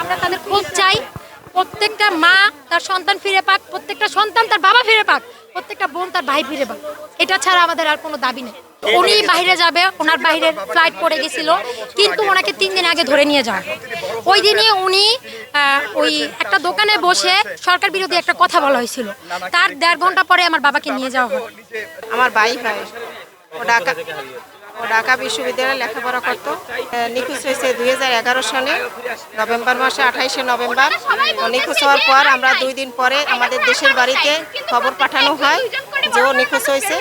আমরা তাদের খোঁজ চাই। প্রত্যেকটা মা তার সন্তান ফিরে পাক, প্রত্যেকটা সন্তান তার বাবা ফিরে পাক, প্রত্যেকটা বোন তার ভাই ফিরে পাক। এটা ছাড়া আমাদের আর কোনো দাবি নেই। উনি বাইরে যাবে, ওনার বাইরের ফ্লাইট পড়ে গেছিল, কিন্তু ওনাকে 3 দিন আগে ধরে নিয়ে যাওয়া। ওই দিনই উনি ওই একটা দোকানে বসে সরকার বিরোধী একটা কথা বলা হয়েছিল। তার 1.5 ঘন্টা পরে আমার বাবাকে নিয়ে যাওয়া হয়। আমার ভাই ও ঢাকা বিশ্ববিদ্যালয়ে লেখাপড়া করতো। নিখোঁজ হয়েছে 2011 সালে নভেম্বর মাসে, 28শে নভেম্বর। ও নিখোঁজ হওয়ার পর আমরা 2 দিন পরে আমাদের দেশের বাড়িতে খবর পাঠানো হয় যে ও নিখোঁজ হয়েছে।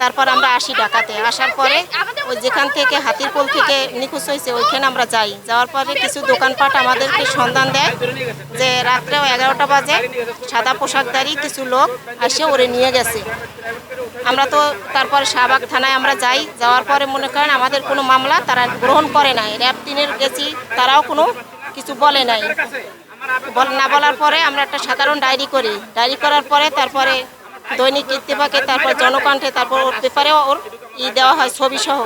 তারপর আমরা আসি ঢাকাতে। আসার পরে ওই যেখান থেকে হাতিরপুল থেকে নিখোঁজ হয়েছে ওইখানে আমরা যাই। যাওয়ার পরে কিছু দোকানপাট আমাদেরকে সন্ধান দেয় যে রাত্রে 11টা বাজে সাদা পোশাকধারী কিছু লোক এসে ওরে নিয়ে গেছে। আমরা তো তারপরে শাহবাগ থানায় আমরা যাই। যাওয়ার পরে মনে করেন আমাদের কোনো মামলা তারা গ্রহণ করে নাই। র্যাব 3-এর গেছি, তারাও কোনো কিছু বলে নাই। না বলার পরে আমরা একটা সাধারণ ডায়েরি করি। ডায়েরি করার পরে তারপরে দৈনিক ইত্তেফাকে, তারপর জনকণ্ঠে, তারপর ওর পেপারে ওর দেওয়া হয় ছবি সহ।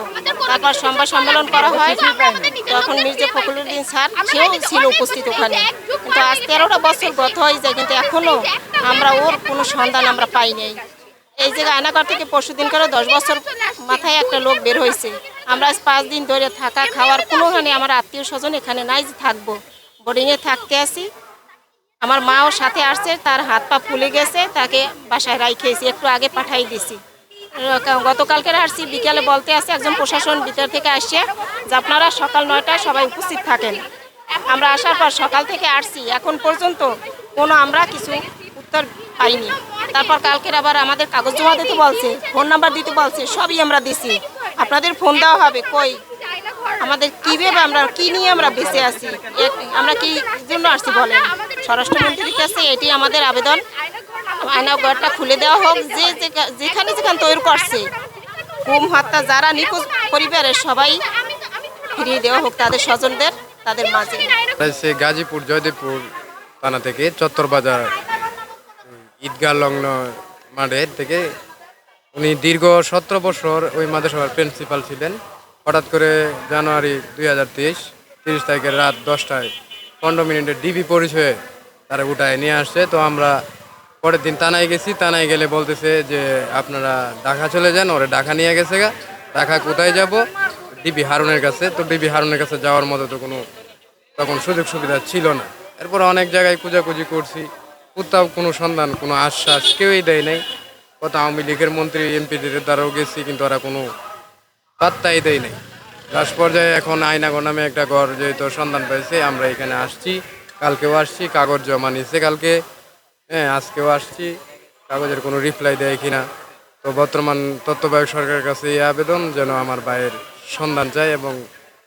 তারপর সংবাদ সম্মেলন করা হয়। তখন মির্জা ফখরুদ্দিন স্যার সেও ছিল উপস্থিত ওখানে। কিন্তু আজ 13টা বছর গত হয়ে যায়, কিন্তু এখনও আমরা ওর কোনো সন্ধান আমরা পাই নাই। এই জায়গায় আয়নাঘর থেকে পরশুদিন করে 10 বছর মাথায় একটা লোক বের হয়েছে। আমরা আজ 5 দিন ধরে থাকা খাওয়ার কোনোখানে আমার আত্মীয় স্বজন এখানে নাই যে থাকবো, বোর্ডিংয়ে থাকতে আসি। আমার মাও সাথে আসছে, তার হাত পা ফুলে গেছে, তাকে বাসায় রাইখেছি, একটু আগে পাঠাই দিছি। গতকালকে আসছি, বিকালে বলতে আসছে একজন প্রশাসন ভিতর থেকে আসছে যে আপনারা সকাল 9টায় সবাই উপস্থিত থাকেন। আমরা আসার পর সকাল থেকে আসছি, এখন পর্যন্ত কোনো আমরা কিছু উত্তর পাইনি। তারপর কালকের আবার আমাদের কাগজ জমা দিতে বলছে, ফোন নাম্বার দিতে বলছে, সবই আমরা দিছি। আপনাদের ফোন দেওয়া হবে, কই আমাদের কীভাবে আমরা কী নিয়ে আমরা বেঁচে আছি, আমরা কি জন্য আসছি বলেন। স্বরাষ্ট্রমন্ত্রীর কাছে এটি আমাদের আবেদন, আয়নাঘরটা খুলে দেওয়া হোক। যেখানে তৈরি করছে গুম হত্যা যারা নিখোঁজ পরিবারের সবাই ফিরিয়ে দেওয়া হোক তাদের স্বজনদের, তাদের মাঝে। গাজীপুর জয়দেবপুর থানা থেকে চত্বরবাজার ঈদগাহ লগ্ন মাঠের থেকে উনি দীর্ঘ 17 বছর ওই মাদ্রাসার প্রিন্সিপাল ছিলেন। হঠাৎ করে জানুয়ারি 2023 30 তারিখের রাত 10টায় 15 মিনিটে ডিবি পরিচয়ে তারা উঠায় নিয়ে আসছে। তো আমরা পরের দিন থানায় গেছি। থানায় গেলে বলতেছে যে আপনারা ঢাকা চলে যান। ওরা ঢাকা নিয়ে গেছে গা। ঢাকা কোথায় যাব? ডিবি হারুনের কাছে। তো ডিবি হারুনের কাছে যাওয়ার মতো তো কোনো তখন সুযোগ সুবিধা ছিল না। এরপর অনেক জায়গায় খোঁজাখুঁজি করছি, কোথাও কোনো সন্ধান, কোনো আশ্বাস কেউই দেয় নাই। কত আওয়ামী লীগের মন্ত্রী এমপিদের দ্বারাও গেছি, কিন্তু ওরা কোনো পাত্তাই দেয় নাই। লাস্ট পর্যায়ে এখন আয়নাঘর নামে একটা ঘর যেহেতু সন্ধান পেয়েছে, আমরা এখানে আসছি। কালকেও আসছি, কাগজ জমা নিয়েছে কালকে, হ্যাঁ আজকেও আসছি। কাগজের কোনো রিপ্লাই দেয় কিনা। তো বর্তমান তত্ত্বাবধায়ক সরকারের কাছে এই আবেদন যেন আমার ভাইয়ের সন্ধান চাই, এবং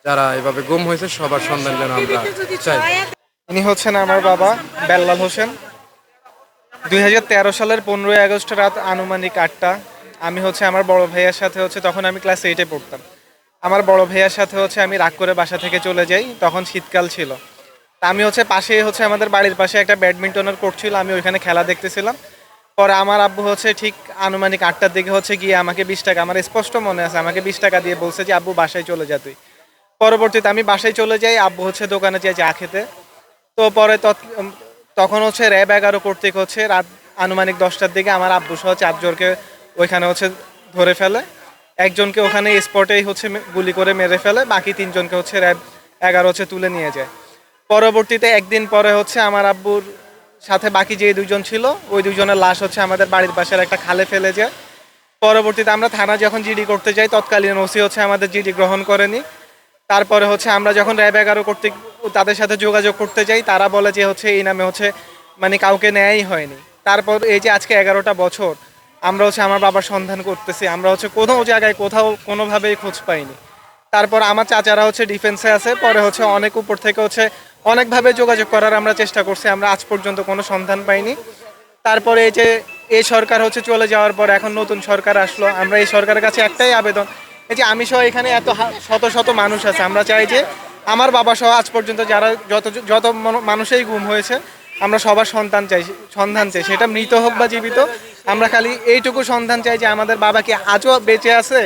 যারা এভাবে গুম হয়েছে সবার সন্ধান যেন আমরা চাই। ইনি হচ্ছেন আমার বাবা বেল্লাল হোসেন। 2013 সালের 15ই আগস্ট রাত আনুমানিক 8টা আমি আমার বড় ভাইয়ার সাথে তখন আমি ক্লাস 8-এ পড়তাম। আমার বড় ভাইয়ার সাথে আমি রাগ করে বাসা থেকে চলে যাই। তখন শীতকাল ছিল। তা আমি পাশেই আমাদের বাড়ির পাশে একটা ব্যাডমিন্টনের কোর্ট ছিল, আমি ওইখানে খেলা দেখতেছিলাম। পরে আমার আব্বু ঠিক আনুমানিক 8টার দিকে গিয়ে আমাকে 20 টাকা, আমার স্পষ্ট মনে আছে, আমাকে 20 টাকা দিয়ে বলছে যে আব্বু বাসায় চলে যা তুই। পরবর্তীতে আমি বাসায় চলে যাই, আব্বু দোকানে যায় চা খেতে। তো পরে তখন র্যাব 11 কর্তৃক রাত আনুমানিক 10টার দিকে আমার আব্বু সহ 4 জনকে ওইখানে ধরে ফেলে। একজনকে ওখানে স্পটেই গুলি করে মেরে ফেলে, বাকি 3 জনকে র্যাব 11 তুলে নিয়ে যায়। পরবর্তীতে একদিন পরে আমার আব্বুর সাথে বাকি যে 2 জন ছিল, ওই 2 জনের লাশ আমাদের বাড়ির পাশের একটা খালে ফেলে যায়। পরবর্তীতে আমরা থানা যখন জিডি করতে যাই, তৎকালীন ওসি আমাদের জিডি গ্রহণ করেনি। তারপরে আমরা যখন র্যাব 11 কর্তৃক তাদের সাথে যোগাযোগ করতে যাই, তারা বলে যে এই নামে মানে কাউকে নেয়াই হয়নি। তারপর এই যে আজকে 11টা বছর আমরা আমার বাবার সন্ধান করতেছি, আমরা কোনো জায়গায় কোথাও কোনোভাবেই খোঁজ পাইনি। তারপর আমার চাচারা ডিফেন্সে আছে। পরে অনেক উপর থেকে অনেকভাবে যোগাযোগ করার আমরা চেষ্টা করছি, আমরা আজ পর্যন্ত কোনো সন্ধান পাইনি। তারপরে এই যে এই সরকার চলে যাওয়ার পর এখন নতুন সরকার আসলো, আমরা এই সরকারের কাছে একটাই আবেদন, এই যে আমি সহ এখানে এত শত শত মানুষ আছে, আমরা চাই যে আমার বাবা সহ আজ পর্যন্ত যারা যত মানুষই গুম হয়েছে, আমরা সবার সন্ধান চাই, সেটা মৃত হোক বা জীবিত। আমরা খালি এইটুকু সন্ধান চাই যে আমাদের বাবা কি আজও বেঁচে আছে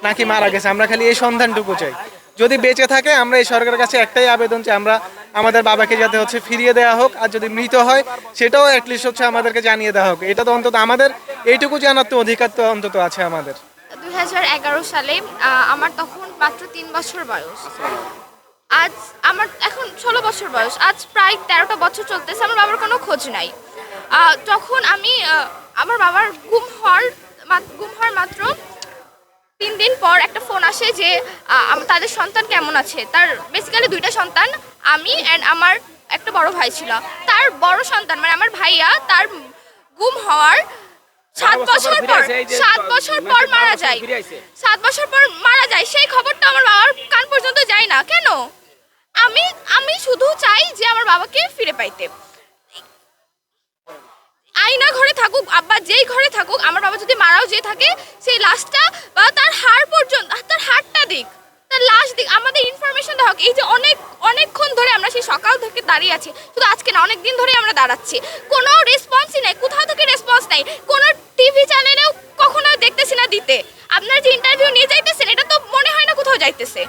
নাকি মারা গেছে, আমরা খালি এই সন্ধানটুকু চাই। যদি বেঁচে থাকে আমরা এই সরকারের কাছে একটাই আবেদন যে আমরা আমাদের বাবাকে যাতে হচ্ছে ফিরিয়ে দেওয়া হোক, আর যদি মৃত হয় সেটাও অ্যাটলিস্ট হচ্ছে আমাদেরকে জানিয়ে দেওয়া হোক। এটা তো অন্তত আমাদের এইটুকু জানার তো অধিকার তো অন্তত আছে আমাদের। 2011 সালে আমার তখন মাত্র 3 বছর বয়স। আজ আমার এখন 16 বছর বয়স। আজ প্রায় 13টা বছর চলতেছে, আমার বাবার কোনো খোঁজ নাই। তখন আমি আমার বাবার গুম হওয়ার মাত্র 3 দিন পর একটা ফোন আসে যে তাদের সন্তান কেমন আছে। তার বেসিক্যালি 2টা সন্তান, আমি অ্যান্ড আমার একটা বড় ভাই ছিল। তার বড় সন্তান মানে আমার ভাইয়া তার গুম হওয়ার 7 বছর পর মারা যায়। 7 বছর পর মারা যায়, সেই খবরটা আমার বাবার কান পর্যন্ত যায় না। কেন? আমি শুধু চাই যে আমার বাবাকে ফিরে পাইতে। আয়না ঘরে থাকুক, আব্বা যেই ঘরে থাকুক, আমার বাবা যদি মারাও যেয়ে থাকে, সেই লাশটা বা তার হাড় পর্যন্ত, তার হাড়টা দিক, তার লাশ দিক, আমাদের ইনফরমেশন দেওয়া হোক। এই যে অনেকক্ষণ ধরে আমরা সেই সকাল থেকে দাঁড়িয়ে আছি, শুধু আজকে না, অনেক দিন ধরে আমরা দাঁড়াচ্ছি, কোনো রেসপন্সই নেই, কোথাও থেকে রেসপন্স নাই। কোনো টিভি চ্যানেলেও কখনো দেখতেছি না দিতে। আপনারা যে ইন্টারভিউ নিয়ে যাইতেছেন, এটা তো মনে হয় না কোথাও যাইতেছে।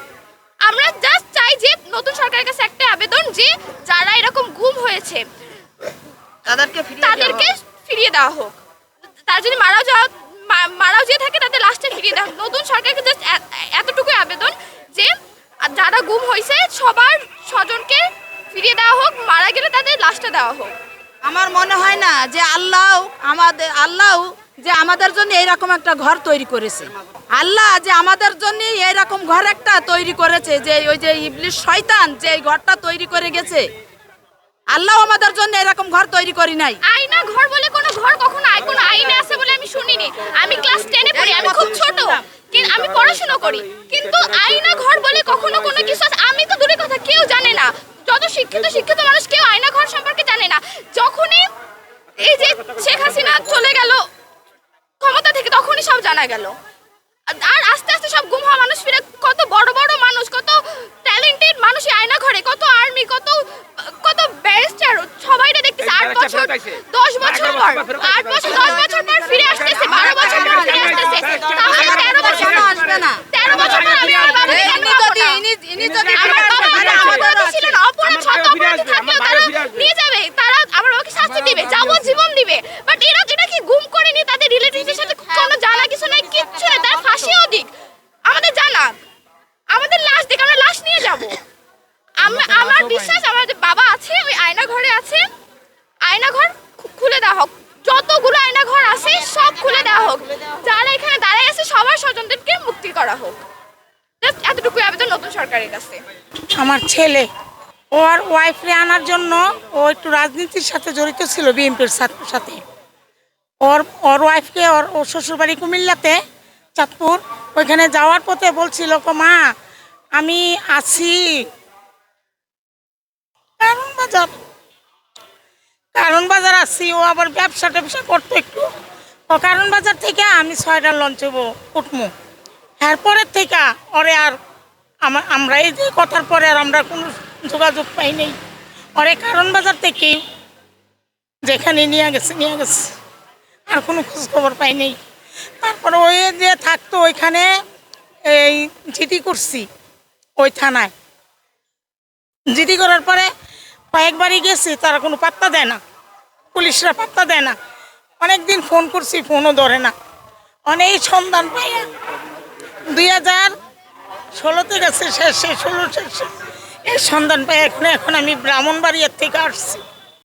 আমরা জাস্ট চাই যে নতুন সরকারের কাছে একটা আবেদন যে যারা এরকম গুম হয়েছে তাদেরকে ফিরিয়ে দেওয়া হোক। তার যদি মারাও যেয়ে থাকে, তাদের লাশটা ফিরিয়ে দেওয়া হোক। নতুন সরকারকে জাস্ট এতটুকুই আবেদন যে যারা গুম হয়েছে সবার স্বজনকে ফিরিয়ে দেওয়া হোক, মারা গেলে তাদের লাশটা দেওয়া হোক। আমার মনে হয় না যে আল্লাহ যে আমাদের জন্য এইরকম একটা ঘর তৈরি করেছে। আল্লাহ যে আমাদের জন্য এইরকম ঘর একটা তৈরি করেছে, যে ওই যে ইবলিস শয়তান যে এই ঘরটা তৈরি করে গেছে, আল্লাহ আমাদের জন্য এরকম ঘর তৈরি করি নাই। আয়না ঘর বলে কোনো ঘর কখনো কোনো আইনে আছে বলে আমি শুনিনি। আমি ক্লাস 10 এ পড়ি, আমি খুব ছোট, কিন্তু আমি পড়াশোনা করি, কিন্তু আয়না ঘর বলে কখনো কোনো কিছু আছে আমি তো দূরের কথা কেউ জানে না। যত শিক্ষিত মানুষ কেউ আয়না ঘর সম্পর্কে জানে না। যখনই এই যে শেখ হাসিনা চলে গেল ক্ষমতা থেকে, তখনই সব জানা গেল। আর আস্তে আস্তে সব গুম হওয়া মানুষ ফিরে, কত বড় বড় মানুষ, কত ট্যালেন্টেড মানুষ আয়না ঘরে, কত আর্মি, কত ব্যারিস্টার, সবাইটা দেখতেছে। 8 বছর 10 বছর পর 8 বছর 10 বছর পর ফিরে আসতেছে, 12 বছর পর ফিরে আসতেছে। তাহলে 13 বছর আসবে না, 13 বছর পর আমি আমার বাবাকে ইনি যদি আমার বাবা আমাদের ছিল না, অপরাধ শত অপরাধ থাকলেও তারা নিয়ে যাবে, তারা আমার বাবাকে শাস্তি দিবে, যাবজ্জীবন দিবে। বাট এরা কি গুম করেনি, তাদের রিলেটিভদের সাথে কোনো জানা কিছু নাই, কিচ্ছু নেই, তার ফাঁসিও দিক, আমাদের জানা, আমাদের লাশ দিক, আমরা লাশ নিয়ে যাব। আমার বিশ্বাস আমার যে বাবা আছে ওই আয়না ঘরে আছে, আয়না ঘর খুলে দেওয়া হোক, যতগুলো আয়না ঘর আছে সব খুলে দেওয়া হোক, যারা এখানে দাঁড়ায় আছে সবার স্বজনদেরকে মুক্তি করা হোক। এতটুকু আবেদন নতুন সরকারের কাছে। আমার ছেলে ওর ওয়াইফরে আনার জন্য ও একটু রাজনীতির সাথে জড়িত ছিল, বিএনপির সাথে। ওর ওয়াইফকে ওর শ্বশুরবাড়ি কুমিল্লাতে, চাঁদপুর, ওইখানে যাওয়ার পথে বলছিল মা আমি আছি কারণ বাজার আছি। ও আবার ব্যবসা করতো একটু, ও কারণ বাজার থেকে আমি 6টার লঞ্চে উঠবো। এরপরের থেকে ওরে আর আমরা এই যে কথার পরে আর আমরা কোনো যোগাযোগ পাই নেই। ওরে কারণ বাজার থেকে যেখানে নিয়ে গেছে আর কোনো খোঁজ খবর পাই নেই। তারপরে ওই যে থাকতো ওইখানে এই জিডি করছি, ওই থানায় জিডি করার পরে কয়েকবারই গেছি, তারা কোনো পাত্তা দেয় না, পুলিশরা পাত্তা দেয় না। অনেকদিন ফোন করছি, ফোনও ধরে না। অনেক সন্ধান পাইয়া 2016-তে গেছে শেষে, 16 শেষে এই সন্ধান পাই। এখন আমি ব্রাহ্মণবাড়িয়ার থেকে আসছি।